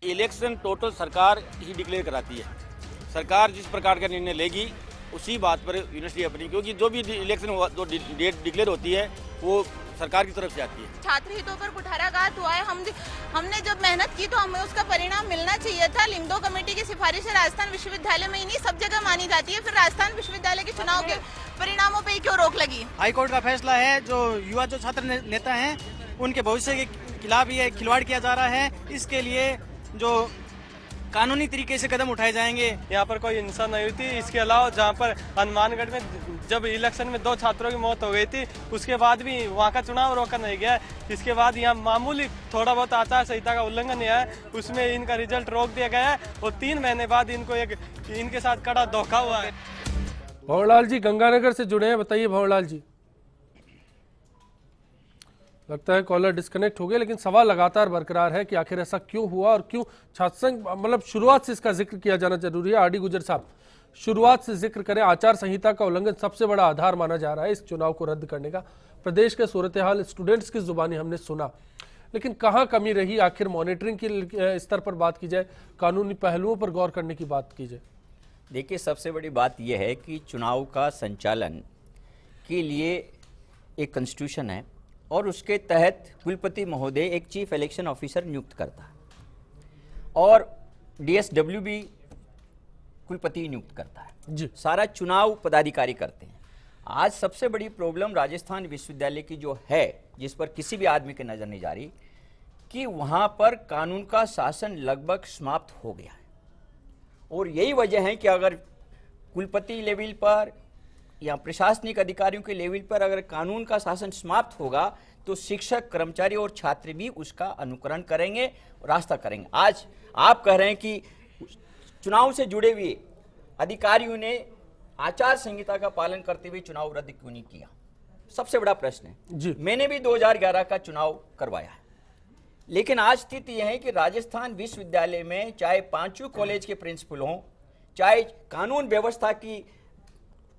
Election total सरकार ही declare कराती है। सरकार जिस प्रकार का निर्णय लेगी उसी बात पर यूनिवर्सिटी अपनी, क्योंकि जो भी इलेक्शन जो डेट डिक्लेयर होती है वो सरकार की तरफ से आती है। छात्र हितों पर कुठाराघात हुआ है। हमने जब मेहनत की तो हमें उसका परिणाम मिलना चाहिए था। लिंगदो कमेटी की सिफारिश राजस्थान विश्वविद्यालय में ही नहीं सब जगह मानी जाती है, फिर राजस्थान विश्वविद्यालय के चुनाव के परिणामों पे ही क्यों रोक लगी? हाईकोर्ट का फैसला है, जो युवा जो छात्र नेता हैं उनके भविष्य के खिलाफ ये खिलवाड़ किया जा रहा है। इसके लिए जो कानूनी तरीके से कदम उठाए जाएंगे। यहाँ पर कोई हिंसा नहीं हुई थी। इसके अलावा जहाँ पर हनुमानगढ़ में जब इलेक्शन में 2 छात्रों की मौत हो गई थी उसके बाद भी वहाँ का चुनाव रोका नहीं गया। इसके बाद यहाँ मामूली थोड़ा बहुत आचार संहिता का उल्लंघन है, उसमें इनका रिजल्ट रोक दिया गया है और 3 महीने बाद इनको इनके साथ कड़ा धोखा हुआ है। भंवरलाल जी गंगानगर से जुड़े हैं, बताइए भंवरलाल जी। लगता है कॉलर डिस्कनेक्ट हो गया, लेकिन सवाल लगातार बरकरार है कि आखिर ऐसा क्यों हुआ और क्यों छात्र संघ, मतलब शुरुआत से इसका जिक्र किया जाना जरूरी है। आरडी गुजर साहब, शुरुआत से जिक्र करें, आचार संहिता का उल्लंघन सबसे बड़ा आधार माना जा रहा है इस चुनाव को रद्द करने का। प्रदेश के सूरत हाल स्टूडेंट्स की जुबानी हमने सुना, लेकिन कहाँ कमी रही? आखिर मॉनिटरिंग के स्तर पर बात की जाए, कानूनी पहलुओं पर गौर करने की बात की जाए। देखिए, सबसे बड़ी बात यह है कि चुनाव का संचालन के लिए एक कॉन्स्टिट्यूशन है और उसके तहत कुलपति महोदय एक चीफ इलेक्शन ऑफिसर नियुक्त करता है और डीएसडब्ल्यू भी कुलपति नियुक्त करता है जी। सारा चुनाव पदाधिकारी करते हैं। आज सबसे बड़ी प्रॉब्लम राजस्थान विश्वविद्यालय की जो है, जिस पर किसी भी आदमी की नजर नहीं जा रही, कि वहां पर कानून का शासन लगभग समाप्त हो गया है। और यही वजह है कि अगर कुलपति लेवल पर या प्रशासनिक अधिकारियों के लेवल पर अगर कानून का शासन समाप्त होगा तो शिक्षक, कर्मचारी और छात्र भी उसका अनुकरण करेंगे, रास्ता करेंगे। आज आप कह रहे हैं कि चुनाव से जुड़े हुए अधिकारियों ने आचार संहिता का पालन करते हुए चुनाव रद्द क्यों नहीं किया? सबसे बड़ा प्रश्न है जी। मैंने भी 2011 का चुनाव करवाया है, लेकिन आज स्थिति यह है कि राजस्थान विश्वविद्यालय में चाहे 5 कॉलेज के प्रिंसिपल हों, चाहे कानून व्यवस्था की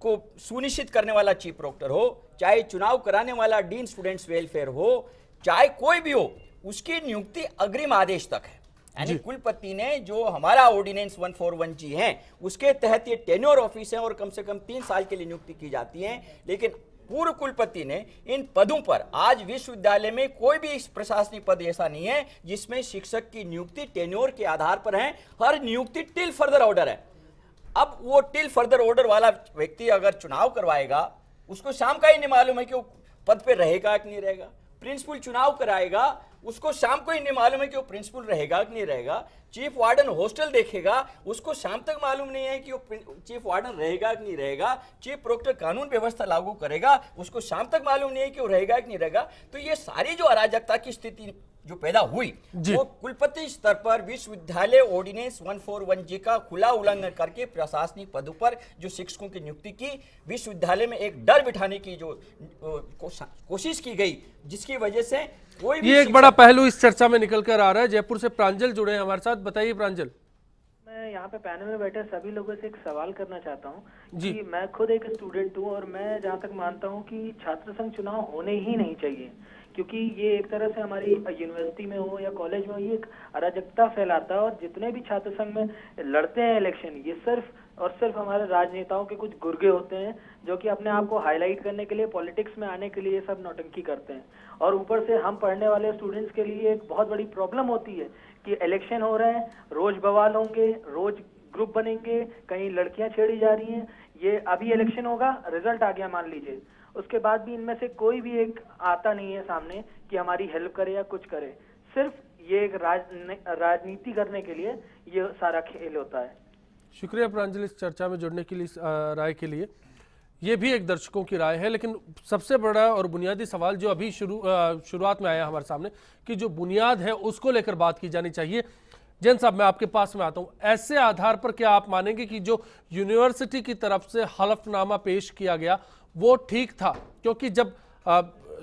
को सुनिश्चित करने वाला चीफ प्रोक्टर हो, चाहे चुनाव कराने वाला डीन स्टूडेंट्स वेलफेयर हो, चाहे कोई भी हो, उसकी नियुक्ति अग्रिम आदेश तक है। यानी कुलपति ने जो हमारा ऑर्डिनेंस 141G है उसके तहत ये टेन्योर ऑफिस है और कम से कम 3 साल के लिए नियुक्ति की जाती है। लेकिन पूर्व कुलपति ने इन पदों पर, आज विश्वविद्यालय में कोई भी प्रशासनिक पद ऐसा नहीं है जिसमें शिक्षक की नियुक्ति टेन्योर के आधार पर है। हर नियुक्ति टिल फर्दर ऑर्डर है। अब वो टिल फर्दर ऑर्डर वाला व्यक्ति अगर चुनाव करवाएगा, उसको शाम का ही नहीं मालूम है कि वो पद पे रहेगा कि नहीं रहेगा। प्रिंसिपल चुनाव कराएगा, उसको शाम को ही नहीं मालूम है कि वो प्रिंसिपल रहेगा कि नहीं रहेगा। चीफ वार्डन हॉस्टल देखेगा, उसको शाम तक मालूम नहीं है कि वो चीफ वार्डन रहेगा कि नहीं रहेगा। चीफ प्रोक्टर कानून व्यवस्था लागू करेगा, उसको शाम तक मालूम नहीं है कि वो रहेगा कि नहीं रहेगा। तो ये सारी जो अराजकता की स्थिति जो पैदा हुई वो कुलपति स्तर पर विश्वविद्यालय ऑर्डिनेंस 141G का खुला उल्लंघन करके प्रशासनिक पदों पर जो शिक्षकों की नियुक्ति की, विश्वविद्यालय में एक डर बिठाने की जो कोशिश की गई, जिसकी वजह से कोई भी ये एक बड़ा पहलू इस चर्चा में निकल कर आ रहा है। जयपुर से प्रांजल जुड़े हैं हमारे साथ, बताइए प्रांजल। मैं यहाँ पे पैनल में बैठे सभी लोगों से एक सवाल करना चाहता हूँ जी। कि मैं खुद एक स्टूडेंट हूँ और मैं जहाँ तक मानता हूँ कि छात्र संघ चुनाव होने ही नहीं चाहिए, क्योंकि ये एक तरह से हमारी यूनिवर्सिटी में हो या कॉलेज में हो, ये एक अराजकता फैलाता है। और जितने भी छात्र संघ में लड़ते हैं इलेक्शन, ये सिर्फ और सिर्फ हमारे राजनेताओं के कुछ गुर्गे होते हैं जो कि अपने आप को हाईलाइट करने के लिए, पॉलिटिक्स में आने के लिए ये सब नौटंकी करते हैं। और ऊपर से हम पढ़ने वाले स्टूडेंट्स के लिए एक बहुत बड़ी प्रॉब्लम होती है कि इलेक्शन हो रहे हैं, रोज बवाल होंगे, रोज ग्रुप बनेंगे, कहीं लड़कियां छेड़ी जा रही हैं। ये अभी इलेक्शन होगा, रिजल्ट आ गया मान लीजिए, उसके बाद भी इनमें से कोई भी एक आता नहीं है सामने कि हमारी हेल्प करे या कुछ करे। सिर्फ ये एक राजनीति करने के लिए ये सारा खेल होता है। शुक्रिया प्रांजल इस चर्चा में जुड़ने के लिए, राय के लिए। ये भी एक दर्शकों की राय है, लेकिन सबसे बड़ा और बुनियादी सवाल जो अभी शुरुआत में आया हमारे सामने कि जो बुनियाद है उसको लेकर बात की जानी चाहिए। जैन साहब, मैं आपके पास में आता हूं। ऐसे आधार पर क्या आप मानेंगे कि जो यूनिवर्सिटी की तरफ से हलफनामा पेश किया गया वो ठीक था? क्योंकि जब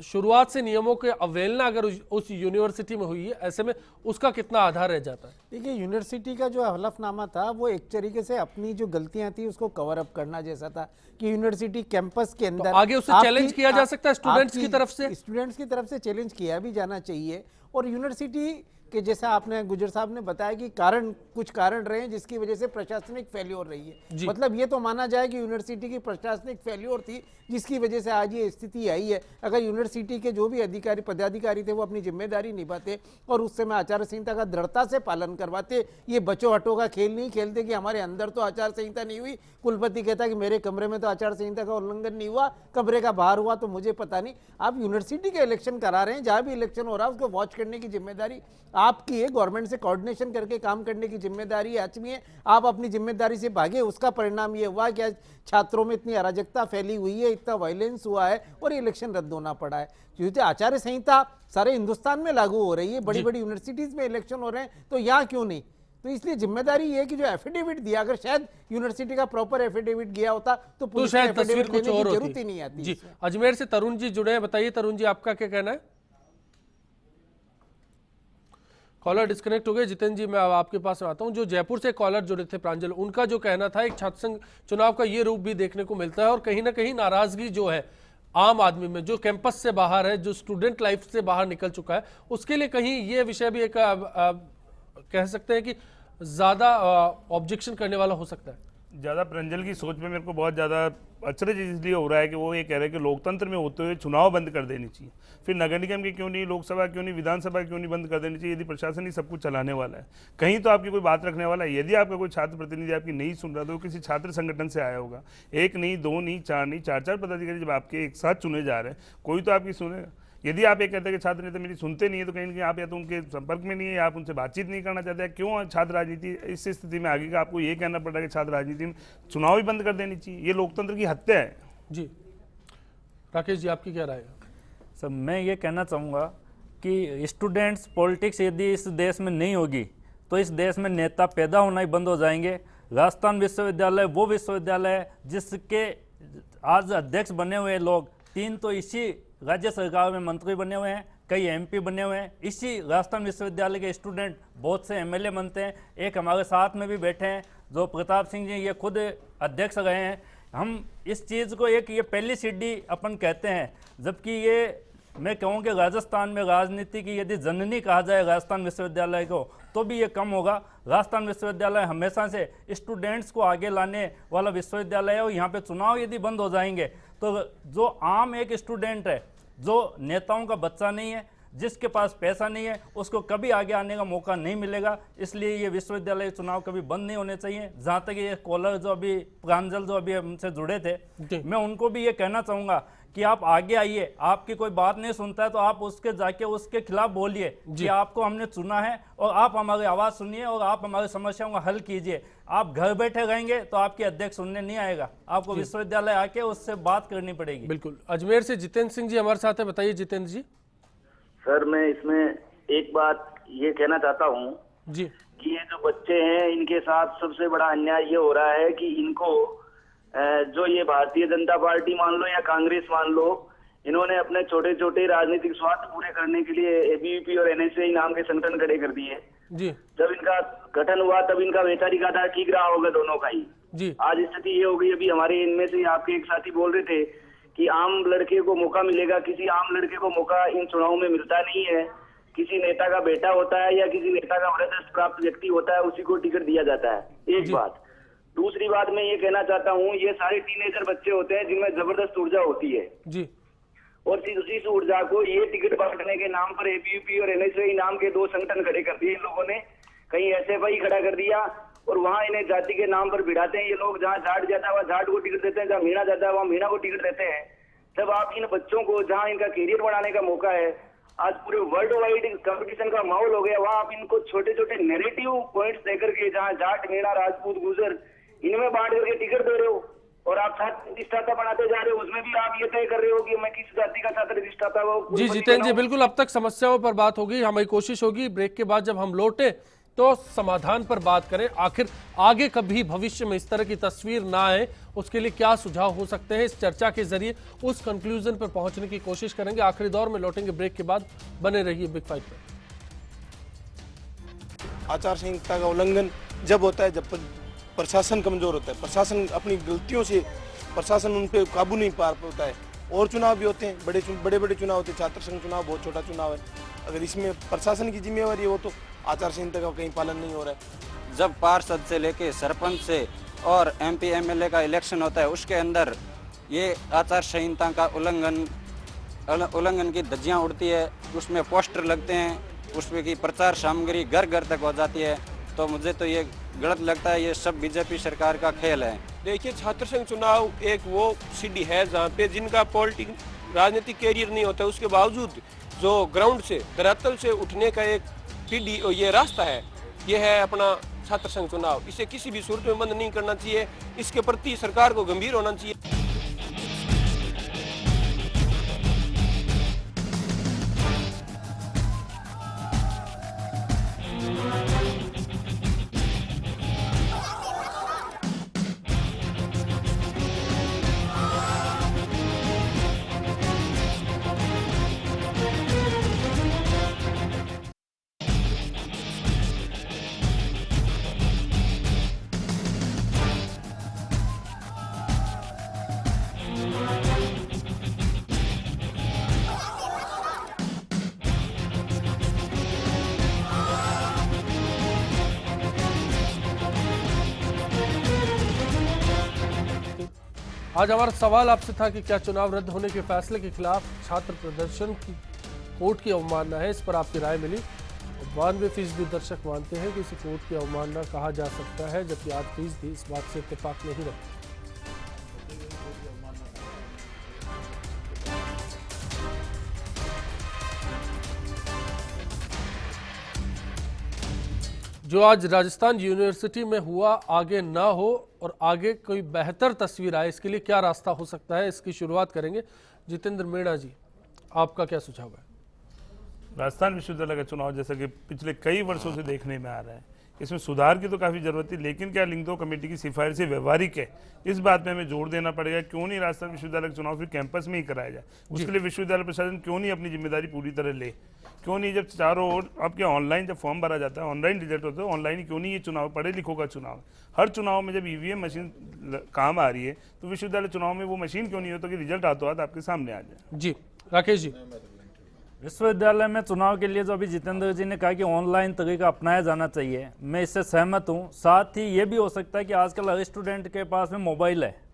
शुरुआत से नियमों के अवहेलना अगर उस यूनिवर्सिटी में हुई है, ऐसे में उसका कितना आधार रह जाता है? देखिए, यूनिवर्सिटी का जो हलफनामा था वो एक तरीके से अपनी जो गलतियां थी उसको कवर अप करना जैसा था कि यूनिवर्सिटी कैंपस के अंदर तो आगे उससे चैलेंज किया जा सकता है स्टूडेंट्स की तरफ से? स्टूडेंट्स की तरफ से चैलेंज किया भी जाना चाहिए। और यूनिवर्सिटी कि जैसा आपने गुजर साहब ने बताया कि कुछ कारण रहे हैं जिसकी वजह से प्रशासनिक फेल्योर रही है। मतलब ये तो माना जाए कि यूनिवर्सिटी की प्रशासनिक फेल्योर थी जिसकी वजह से आज ये स्थिति आई है। अगर यूनिवर्सिटी के जो भी अधिकारी पदाधिकारी थे वो अपनी जिम्मेदारी निभाते और उस समय आचार संहिता का दृढ़ता से पालन करवाते, ये बच्चों हटो का खेल नहीं खेलते कि हमारे अंदर तो आचार संहिता नहीं हुई, कुलपति कहता कि मेरे कमरे में तो आचार संहिता का उल्लंघन नहीं हुआ, कमरे का बाहर हुआ तो मुझे पता नहीं। आप यूनिवर्सिटी के इलेक्शन करा रहे हैं, जहां भी इलेक्शन हो रहा है उसको वॉच करने की जिम्मेदारी आपकी है, गवर्नमेंट से कोऑर्डिनेशन करके काम करने की जिम्मेदारी आचमी है। आप अपनी जिम्मेदारी से भागे, उसका परिणाम ये हुआ कि छात्रों में इतनी अराजकता फैली हुई है, इतना वायलेंस हुआ है और इलेक्शन रद्द होना पड़ा है। क्योंकि आचार संहिता सारे हिंदुस्तान में लागू हो रही है, बड़ी बड़ी यूनिवर्सिटीज में इलेक्शन हो रहे हैं, तो यहाँ क्यों नहीं? तो इसलिए जिम्मेदारी ये है कि जो एफिडेविट दिया, अगर शायद यूनिवर्सिटी का प्रॉपर एफिडेविट गया होता तो शायद तस्वीर कुछ और होती। जरूरत ही नहीं आती। जी, अजमेर से तरुण जी जुड़े हैं, बताइए तरुण जी आपका क्या कहना है? कॉलर डिस्कनेक्ट हो गए। जितेंद्र जी मैं अब आपके पास आता हूं। जो जयपुर से कॉलर जुड़े थे प्रांजल, उनका जो कहना था एक छात्र संघ चुनाव का ये रूप भी देखने को मिलता है और कहीं ना कहीं नाराजगी जो है आम आदमी में, जो कैंपस से बाहर है, जो स्टूडेंट लाइफ से बाहर निकल चुका है, उसके लिए कहीं ये विषय भी एक कह सकते हैं कि ज्यादा ऑब्जेक्शन करने वाला हो सकता है। ज़्यादा प्रांजल की सोच में मेरे को बहुत ज़्यादा अचरज इसलिए हो रहा है कि वो ये कह रहे हैं कि लोकतंत्र में होते हुए चुनाव बंद कर देनी चाहिए। फिर नगर निगम के क्यों नहीं, लोकसभा क्यों नहीं, विधानसभा क्यों नहीं बंद कर देनी चाहिए? यदि प्रशासन ही सब कुछ चलाने वाला है, कहीं तो आपकी कोई बात रखने वाला है। यदि आपका कोई छात्र प्रतिनिधि आपकी नहीं सुन रहा तो वो किसी छात्र संगठन से आया होगा। एक नहीं, दो नहीं, चार नहीं, चार पदाधिकारी जब आपके एक साथ चुने जा रहे हैं, कोई तो आपकी सुनेगा। यदि आप ये कहते हैं कि छात्र नेता मेरी सुनते नहीं है, तो कहीं ना कहीं आप या तो उनके संपर्क में नहीं है या आप उनसे बातचीत नहीं करना चाहते हैं। क्यों छात्र राजनीति इस स्थिति में आगे का आपको ये कहना पड़ रहा है कि छात्र राजनीति में चुनाव ही बंद कर देनी चाहिए? ये लोकतंत्र की हत्या है। जी राकेश जी आपकी क्या राय है? सर मैं ये कहना चाहूँगा कि स्टूडेंट्स पॉलिटिक्स यदि इस देश में नहीं होगी तो इस देश में नेता पैदा होना ही बंद हो जाएंगे। राजस्थान विश्वविद्यालय वो विश्वविद्यालय है जिसके आज अध्यक्ष बने हुए लोग 3 तो इसी राज्य सरकार में मंत्री बने हुए हैं, कई MP बने हुए हैं। इसी राजस्थान विश्वविद्यालय के स्टूडेंट बहुत से MLA बनते हैं। एक हमारे साथ में भी बैठे हैं जो प्रताप सिंह जी, ये खुद अध्यक्ष रहे हैं। हम इस चीज़ को एक ये पहली सीढ़ी अपन कहते हैं, जबकि ये मैं कहूँ कि राजस्थान में राजनीति की यदि जननी कहा जाए राजस्थान विश्वविद्यालय को तो भी ये कम होगा। राजस्थान विश्वविद्यालय हमेशा से स्टूडेंट्स को आगे लाने वाला विश्वविद्यालय है और यहाँ पे चुनाव यदि बंद हो जाएंगे तो जो आम एक स्टूडेंट है, जो नेताओं का बच्चा नहीं है, जिसके पास पैसा नहीं है, उसको कभी आगे आने का मौका नहीं मिलेगा। इसलिए ये विश्वविद्यालय चुनाव कभी बंद नहीं होने चाहिए। जहाँ तक ये कॉलर जो अभी प्रांजल जो अभी हमसे जुड़े थे, मैं उनको भी ये कहना चाहूँगा कि आप आगे आइए। आपकी कोई बात नहीं सुनता है तो आप उसके जाके उसके खिलाफ बोलिए कि आपको हमने चुना है और आप हमारी आवाज़ सुनिए और आप हमारी समस्याओं का हल कीजिए। आप घर बैठे रहेंगे तो आपके अध्यक्ष सुनने नहीं आएगा, आपको विश्वविद्यालय आके उससे बात करनी पड़ेगी। बिल्कुल। अजमेर से जितेंद्र सिंह जी हमारे साथ है, बताइए जितेंद्र जी। सर मैं इसमें एक बात ये कहना चाहता हूँ जी कि ये जो बच्चे हैं इनके साथ सबसे बड़ा अन्याय ये हो रहा है कि इनको जो ये भारतीय जनता पार्टी मान लो या कांग्रेस मान लो, इन्होंने अपने छोटे छोटे राजनीतिक स्वार्थ पूरे करने के लिए ABVP और NSA नाम के संगठन खड़े कर दिए जी। जब इनका गठन हुआ तब इनका वैचारिक आधार ठीक रहा होगा दोनों का ही जी। आज स्थिति ये हो गई। अभी हमारे इनमें से आपके एक साथी बोल रहे थे कि आम लड़के को मौका मिलेगा। किसी आम लड़के को मौका इन चुनाव में मिलता नहीं है। किसी नेता का बेटा होता है या किसी नेता का वरदस्त प्राप्त व्यक्ति होता है, उसी को टिकट दिया जाता है। एक बात। दूसरी बात मैं ये कहना चाहता हूँ, ये सारे टीनेजर बच्चे होते हैं जिनमें जबरदस्त ऊर्जा होती है जी, और उसी ऊर्जा को ये टिकट बांटने के नाम पर ABVP और NSA नाम के 2 संगठन खड़े कर दिए इन लोगों ने। कहीं SFI खड़ा कर दिया और वहाँ इन्हें जाति के नाम पर भिड़ाते हैं ये लोग। जहाँ जाट जाता है वहाँ जाट को टिकट देते हैं, जहाँ मीणा जाता है वहाँ मीणा को टिकट देते हैं। जब आप इन बच्चों को जहाँ इनका कैरियर बढ़ाने का मौका है, आज पूरे वर्ल्ड वाइड कंपटीशन का माहौल हो गया, वहाँ आप इनको छोटे छोटे नेगेटिव पॉइंट्स देकर के जहाँ जाट मीणा राजपूत गुजर इनमें बांट करके टिकट दे रहे हो और आप छात्र अधिष्ठाता बनाते जा रहे हो। उसमें भी आप ये तय कर रहे हो कि मैं किस जाति का छात्र अधिष्ठाता वो। जी जितेंद्र जी बिल्कुल, अब तक समस्याओं पर बात होगी। हमारी कोशिश होगी ब्रेक के बाद जब हम लौटे तो समाधान पर बात करें। आखिर आगे कभी भविष्य में इस तरह की तस्वीर ना आए, उसके लिए क्या सुझाव हो सकते हैं, इस चर्चा के जरिए उस कंक्लूजन पर पहुंचने की कोशिश करेंगे। आखिरी दौर में लौटेंगे ब्रेक के बाद, बने रहिए बिग फाइट पर। आचार संहिता का उल्लंघन जब होता है जब प्रशासन कमजोर होता है, प्रशासन अपनी गलतियों से प्रशासन उन पर काबू नहीं पा पाता है, और चुनाव भी होते हैं, बड़े बड़े चुनाव होते हैं। छात्र संघ चुनाव बहुत छोटा चुनाव है। अगर इसमें प्रशासन की जिम्मेवारी हो तो आचार संहिता का कहीं पालन नहीं हो रहा है। जब पार्षद से लेके सरपंच से और MP MLA का इलेक्शन होता है, उसके अंदर ये आचार संहिता का उल्लंघन की धज्जियां उड़ती है, उसमें पोस्टर लगते हैं, उसमें की प्रचार सामग्री घर घर तक हो जाती है। तो मुझे तो ये गलत लगता है, ये सब BJP सरकार का खेल है। देखिए, छात्र संघ चुनाव एक वो सीढ़ी है जहाँ पे जिनका पॉलिटिक राजनीतिक कैरियर नहीं होता, उसके बावजूद जो ग्राउंड से धरातल से उठने का एक सीढ़ी ये रास्ता है, ये है अपना छात्र संघ चुनाव। इसे किसी भी सूरत में बंद नहीं करना चाहिए, इसके प्रति सरकार को गंभीर होना चाहिए। आज हमारा सवाल आपसे था कि क्या चुनाव रद्द होने के फैसले के खिलाफ छात्र प्रदर्शन की कोर्ट की अवमानना है। इस पर आपकी राय मिली। 92% दर्शक मानते हैं कि इसे कोर्ट की अवमानना कहा जा सकता है, जबकि 8% इस बात से इत्तेफाक नहीं रखते। जो आज राजस्थान यूनिवर्सिटी में हुआ, आगे ना हो और आगे कोई बेहतर तस्वीर आए, इसके लिए क्या रास्ता हो सकता है, इसकी शुरुआत करेंगे। जितेंद्र मीणा जी, आपका क्या सुझाव है? राजस्थान विश्वविद्यालय का चुनाव जैसा कि पिछले कई वर्षों से देखने में आ रहा है, इसमें सुधार की तो काफ़ी जरूरत थी, लेकिन क्या लिंगदो कमेटी की सिफारिशें व्यवहारिक है, इस बात में हमें जोर देना पड़ेगा। क्यों नहीं राजस्थान विश्वविद्यालय का चुनाव फिर कैंपस में ही कराया जाए? उसके लिए विश्वविद्यालय प्रशासन क्यों नहीं अपनी जिम्मेदारी पूरी तरह ले? क्यों नहीं, जब चारों ओर अब क्या ऑनलाइन जब फॉर्म भरा जाता है, ऑनलाइन रिजल्ट होता है, ऑनलाइन क्यों नहीं ये चुनाव पढ़े लिखों का चुनाव? हर चुनाव में जब EVM मशीन काम आ रही है तो विश्वविद्यालय चुनाव में वो मशीन क्यों नहीं हो, तो कि रिजल्ट हाथों हाथ आपके सामने आ जाए। जी राकेश जी, विश्वविद्यालय में चुनाव के लिए जो अभी जितेंद्र जी ने कहा कि ऑनलाइन तरीका अपनाया जाना चाहिए, मैं इससे सहमत हूं। साथ ही ये भी हो सकता है कि आजकल हर स्टूडेंट के पास में मोबाइल है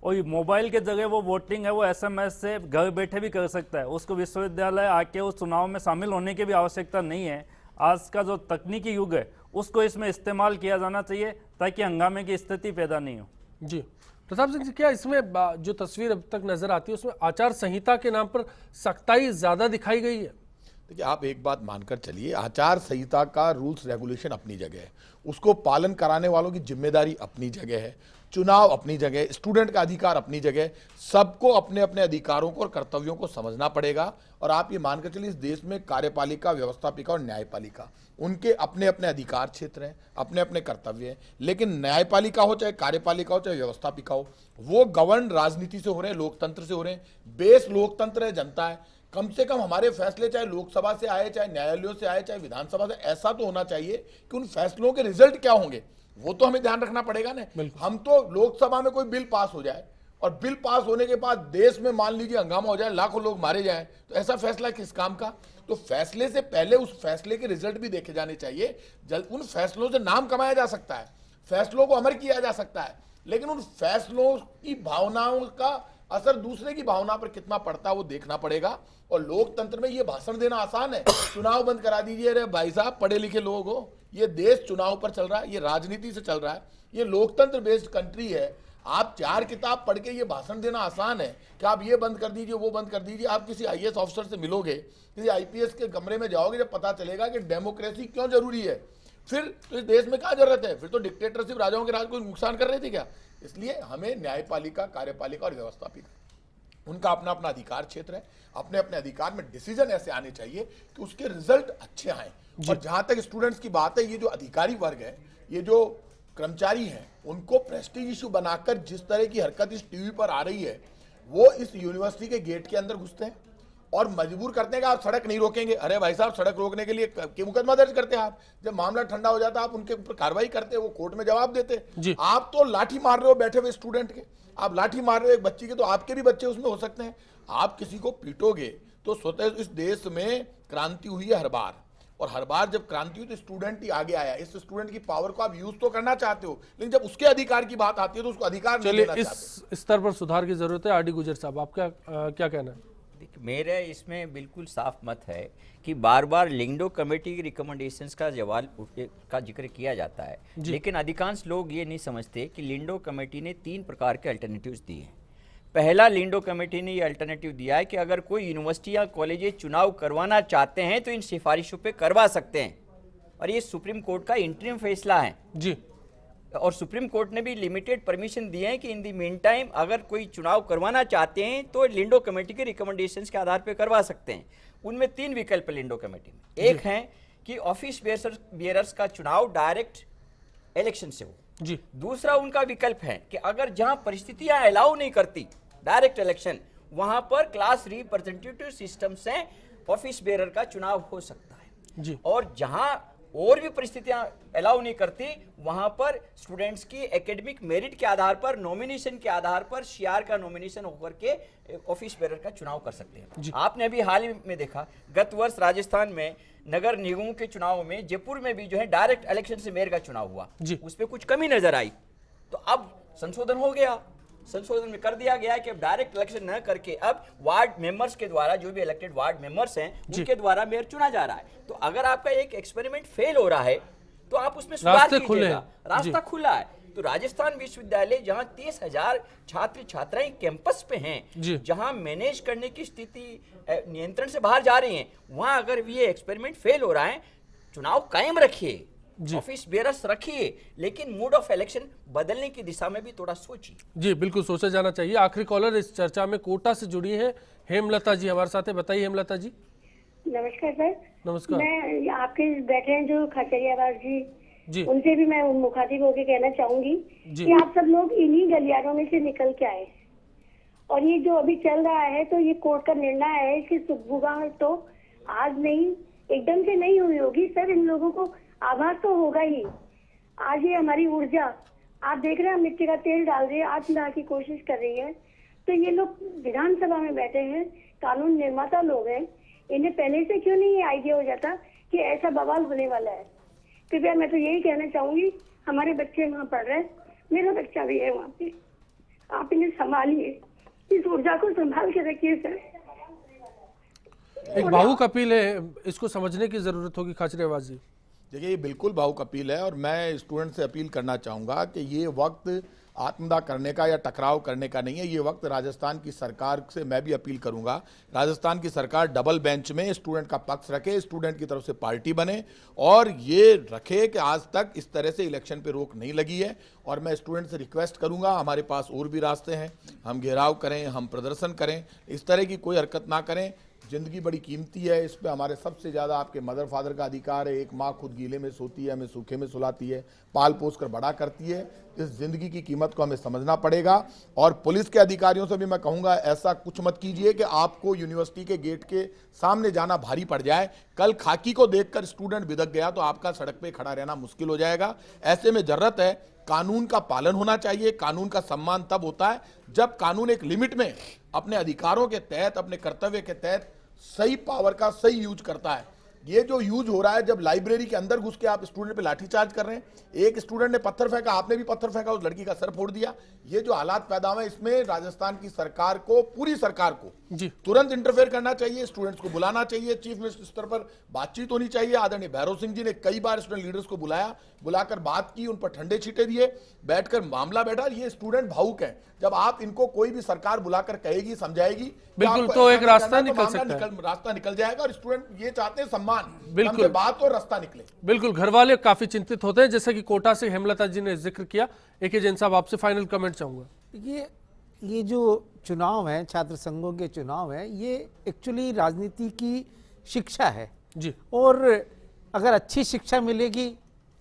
और मोबाइल के जगह वो वोटिंग है वो SMS से घर बैठे भी कर सकता है। उसको विश्वविद्यालय आके उस चुनाव में शामिल होने की भी आवश्यकता नहीं है। आज का जो तकनीकी युग है उसको इसमें इस्तेमाल किया जाना चाहिए ताकि हंगामे की स्थिति पैदा नहीं हो। जी प्रताप सिंह जी, क्या इसमें जो तस्वीर अब तक नजर आती है उसमें आचार संहिता के नाम पर सख्ताई ज्यादा दिखाई गई है? देखिए, आप एक बात मानकर चलिए, आचार संहिता का रूल्स रेगुलेशन अपनी जगह है, उसको पालन कराने वालों की जिम्मेदारी अपनी जगह है, चुनाव अपनी जगह, स्टूडेंट का अधिकार अपनी जगह, सबको अपने अपने अधिकारों को और कर्तव्यों को समझना पड़ेगा। और आप ये मानकर चलिए, इस देश में कार्यपालिका, व्यवस्थापिका और न्यायपालिका, उनके अपने अपने अधिकार क्षेत्र हैं, अपने अपने कर्तव्य हैं। लेकिन न्यायपालिका हो चाहे कार्यपालिका हो चाहे व्यवस्थापिका हो, वो गवर्न राजनीति से हो रहे हैं, लोकतंत्र से हो रहे हैं। बेस लोकतंत्र है, जनता है। कम से कम हमारे फैसले चाहे लोकसभा से आए, चाहे न्यायालयों से आए, चाहे विधानसभा से, ऐसा तो होना चाहिए कि उन फैसलों के रिजल्ट क्या होंगे वो तो हमें ध्यान रखना पड़ेगा ना। हम तो लोकसभा में कोई बिल पास हो जाए और बिल पास होने के बाद देश में मान लीजिए हंगामा हो जाए, लाखों लोग मारे जाएं, तो ऐसा फैसला किस काम का? तो फैसले से पहले उस फैसले के रिजल्ट भी देखे जाने चाहिए। उन फैसलों से नाम कमाया जा सकता है, फैसलों को अमर किया जा सकता है, लेकिन उन फैसलों की भावनाओं का असर दूसरे की भावना पर कितना पड़ता है वो देखना पड़ेगा। और लोकतंत्र में ये भाषण देना आसान है, चुनाव बंद करा दीजिए। अरे भाई साहब, पढ़े लिखे लोग हो, ये देश चुनाव पर चल रहा है, ये राजनीति से चल रहा है, ये लोकतंत्र बेस्ड कंट्री है। आप 4 किताब पढ़ के ये भाषण देना आसान है कि आप ये बंद कर दीजिए, वो बंद कर दीजिए। आप किसी IAS ऑफिसर से मिलोगे, किसी IPS के कमरे में जाओगे, जब पता चलेगा कि डेमोक्रेसी क्यों जरूरी है, फिर तो इस देश में क्या जरूरत है? फिर तो डिक्टेटरशिप, राजाओं के राज को नुकसान कर रहे थे क्या? इसलिए हमें न्यायपालिका, कार्यपालिका और व्यवस्थापिका, उनका अपना अपना अधिकार क्षेत्र है, अपने अपने अधिकार में डिसीजन ऐसे आने चाहिए कि उसके रिजल्ट अच्छे आए। और जहां तक स्टूडेंट्स की बात है, ये जो अधिकारी वर्ग है, ये जो कर्मचारी हैं, उनको प्रेस्टीज इशू बनाकर जिस तरह की हरकत इस टीवी पर आ रही है, वो इस यूनिवर्सिटी के गेट के अंदर घुसते हैं और मजबूर करते हैं कि आप सड़क नहीं रोकेंगे। अरे भाई साहब, सड़क रोकने के लिए मुकदमा दर्ज करते हैं आप, जब मामला ठंडा हो जाता है आप उनके ऊपर कार्रवाई करते हैं, वो कोर्ट में जवाब देते हैं। आप तो लाठी मार रहे हो बैठे हुए स्टूडेंट के। आप लाठी मार रहे हो एक बच्ची के, तो आपके भी बच्चे उसमें हो सकते हैं। आप किसी को पीटोगे तो स्वतः इस देश में क्रांति हुई है हर बार, और हर बार जब क्रांति हुई तो स्टूडेंट ही आगे आया। इस स्टूडेंट की पावर को आप यूज तो करना चाहते हो, लेकिन जब उसके अधिकार की बात आती है तो उसको अधिकार नहीं देना चाहते। इस स्तर पर सुधार की जरूरत है। आरडी गुजर साहब, आप क्या कहना है? मेरा इसमें बिल्कुल साफ मत है कि बार बार लिंगडो कमेटी की रिकमेंडेशंस का जिक्र किया जाता है, लेकिन अधिकांश लोग ये नहीं समझते कि लिंगडो कमेटी ने 3 प्रकार के अल्टरनेटिव्स दिए हैं। पहला, लिंगडो कमेटी ने ये अल्टरनेटिव दिया है कि अगर कोई यूनिवर्सिटी या कॉलेज चुनाव करवाना चाहते हैं तो इन सिफारिशों पे करवा सकते हैं, और ये सुप्रीम कोर्ट का इंटरिम फैसला है जी। और सुप्रीम कोर्ट ने भी लिमिटेड परमिशन दिए हैं कि इन दी मीन टाइम अगर कोई चुनाव करवाना चाहते हैं तो लिंगडो कमेटी के रिकमेंडेशंस के आधार पर करवा सकते हैं। उनमें 3 विकल्प है लिंगडो कमेटी में। एक है कि ऑफिस बेयरर्स का चुनाव डायरेक्ट इलेक्शन से हो जी। दूसरा उनका विकल्प है कि अगर जहां परिस्थितियां अलाउ नहीं करती डायरेक्ट इलेक्शन, वहां पर क्लास रिप्रेजेंटेटिव सिस्टम से ऑफिस बेयरर का चुनाव हो सकता है जी। और जहां और भी परिस्थितियां अलाउ नहीं करती, वहां पर स्टूडेंट्स की एकेडमिक मेरिट के आधार पर, नॉमिनेशन के आधार पर सीआर का नॉमिनेशन होकर के ऑफिस बेयरर का चुनाव कर सकते हैं। आपने अभी हाल ही में देखा, गत वर्ष राजस्थान में नगर निगमों के चुनाव में जयपुर में भी जो है डायरेक्ट इलेक्शन से मेयर का चुनाव हुआ, उस पर कुछ कमी नजर आई, तो अब संशोधन हो गया। संशोधन में कर दिया गया है कि अब डायरेक्ट इलेक्शन न करके अब वार्ड मेंबर्स के द्वारा, जो भी इलेक्टेड वार्ड मेंबर्स हैं उनके द्वारा मेयर चुना जा रहा है। तो अगर आपका एक एक्सपेरिमेंट फेल हो रहा है तो आप उसमें सुधार कीजिएगा, रास्ता खुला है। तो राजस्थान विश्वविद्यालय जहां 30,000 छात्र छात्राएं कैंपस पे हैं, जहां मैनेज करने की स्थिति नियंत्रण से बाहर जा रही है, वहां अगर ये एक्सपेरिमेंट फेल हो रहा है, चुनाव कायम रखिए, ऑफिस बेयरर्स रखिए, लेकिन मूड ऑफ इलेक्शन बदलने की दिशा में भी थोड़ा सोचिए। जी बिल्कुल सोचा जाना चाहिए। आखिरी कॉलर इस चर्चा में कोटा से जुड़ी है हेमलता जी हमारे साथ है। बताइए हेमलता जी। नमस्कार सर। नमस्कार। मैं आपके बैठे हैं जो खचरियावास जी, उनसे भी मैं मुखातिब होकर कहना चाहूंगी कि आप सब लोग इन्हीं गलियारों में से निकल के आए, और ये जो अभी चल रहा है तो ये कोर्ट का निर्णय है, इसकी सुगबुगाहट तो आज नहीं, एकदम से नहीं हुई होगी सर। इन लोगों को आभास तो होगा ही। आज ये हमारी ऊर्जा, आप देख रहे हैं हम मिट्टी का तेल डाल रहे हैं, आत्मदाह की कोशिश कर रही है, तो ये लोग विधानसभा में बैठे हैं, कानून निर्माता लोग हैं, इन्हें पहले से क्यों नहीं ये आइडिया हो जाता कि ऐसा बवाल होने वाला है। कृपया मैं तो यही कहना चाहूंगी, हमारे बच्चे वहाँ पढ़ रहे हैं, मेरा बच्चा भी है वहाँ पे, आप इन्हें संभालिए, इस ऊर्जा को संभाल के रखिए सर। एक भावुक अपील है, इसको समझने की जरूरत होगी खाचरियावास जी। देखिए ये बिल्कुल भावुक अपील है, और मैं स्टूडेंट से अपील करना चाहूँगा कि ये वक्त आत्मदाह करने का या टकराव करने का नहीं है। ये वक्त राजस्थान की सरकार से मैं भी अपील करूंगा, राजस्थान की सरकार डबल बेंच में स्टूडेंट का पक्ष रखे, स्टूडेंट की तरफ से पार्टी बने, और ये रखे कि आज तक इस तरह से इलेक्शन पे रोक नहीं लगी है। और मैं स्टूडेंट से रिक्वेस्ट करूंगा, हमारे पास और भी रास्ते हैं, हम घेराव करें, हम प्रदर्शन करें, इस तरह की कोई हरकत ना करें। ज़िंदगी बड़ी कीमती है, इस पे हमारे सबसे ज़्यादा आपके मदर फादर का अधिकार है। एक माँ खुद गीले में सोती है, हमें सूखे में सुलाती है, पाल पोस कर बड़ा करती है। इस ज़िंदगी की कीमत को हमें समझना पड़ेगा। और पुलिस के अधिकारियों से भी मैं कहूँगा, ऐसा कुछ मत कीजिए कि आपको यूनिवर्सिटी के गेट के सामने जाना भारी पड़ जाए। कल खाकी को देखकर स्टूडेंट बिदक गया तो आपका सड़क पर खड़ा रहना मुश्किल हो जाएगा। ऐसे में ज़रूरत है, कानून का पालन होना चाहिए। कानून का सम्मान तब होता है जब कानून एक लिमिट में अपने अधिकारों के तहत, अपने कर्तव्य के तहत सही पावर का सही यूज करता है। ये जो यूज हो रहा है, जब लाइब्रेरी के अंदर घुस के आप स्टूडेंट पे लाठीचार्ज कर रहे हैं, एक स्टूडेंट ने पत्थर फेंका, आपने भी पत्थर फेंका, उस लड़की का सर फोड़ दिया, ये जो हालात पैदा हुए, इसमें राजस्थान की सरकार को, पूरी सरकार को तुरंत इंटरफेयर करना चाहिए, स्टूडेंट्स को बुलाना चाहिए, चीफ मिनिस्टर स्तर पर बातचीत होनी चाहिए। आदरणीय भैरव सिंह जी ने कई बार स्टूडेंट लीडर्स को बुलाकर बात की, उन पर ठंडे छींटे दिए, बैठकर मामला बैठा। ये स्टूडेंट भावुक है, जब आप इनको कोई भी सरकार बुलाकर कहेगी, समझाएगी, बिल्कुल तो एक रास्ता निकल सकता है, रास्ता निकल जाएगा। और स्टूडेंट ये चाहते हैं सम्मान, बिल्कुल बात और रास्ता निकले। बिल्कुल घर वाले काफी चिंतित होते हैं, जैसा कि कोटा से हेमलता जी ने जिक्र किया। एक जैन साहब, आपसे फाइनल कमेंट चाहूंगा। ये जो चुनाव है, छात्र संघों के चुनाव है, ये एक्चुअली राजनीति की शिक्षा है जी। और अगर अच्छी शिक्षा मिलेगी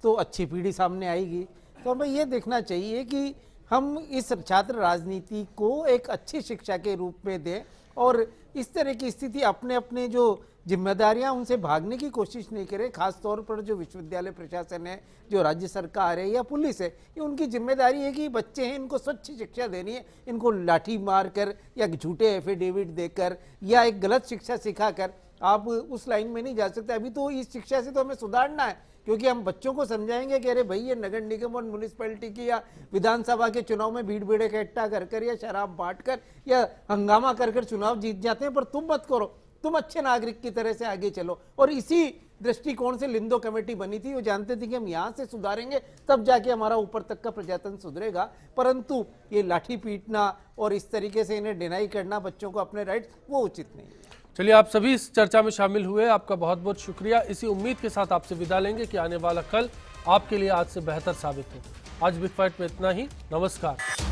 तो अच्छी पीढ़ी सामने आएगी। तो हमें ये देखना चाहिए कि हम इस छात्र राजनीति को एक अच्छी शिक्षा के रूप में दें, और इस तरह की स्थिति अपने अपने जो जिम्मेदारियां उनसे भागने की कोशिश नहीं करे। खास तौर पर जो विश्वविद्यालय प्रशासन है, जो राज्य सरकार है या पुलिस है, ये उनकी जिम्मेदारी है कि बच्चे हैं, इनको स्वच्छ शिक्षा देनी है। इनको लाठी मार कर या झूठे एफिडेविट देकर या एक गलत शिक्षा सिखाकर आप उस लाइन में नहीं जा सकते। अभी तो इस शिक्षा से तो हमें सुधारना है, क्योंकि हम बच्चों को समझाएंगे कि अरे भाई ये नगर निगम और म्यूनिसिपैलिटी की या विधानसभा के चुनाव में भीड़ भीड़ इकट्ठा कर या शराब बांट कर या हंगामा कर चुनाव जीत जाते हैं, पर तुम मत करो, तुम अच्छे नागरिक की तरह से आगे चलो। और इसी दृष्टिकोण से लिंदो कमेटी बनी थी। वो जानते थे कि हम यहाँ से सुधारेंगे तब जाके हमारा ऊपर तक का प्रजातंत्र सुधरेगा, परंतु ये लाठी पीटना और इस तरीके से इन्हें डिनाई करना बच्चों को अपने राइट्स, वो उचित नहीं। चलिए, आप सभी इस चर्चा में शामिल हुए, आपका बहुत बहुत शुक्रिया। इसी उम्मीद के साथ आपसे विदा लेंगे कि आने वाला कल आपके लिए आज से बेहतर साबित हो। आज बिग फाइट में इतना ही। नमस्कार।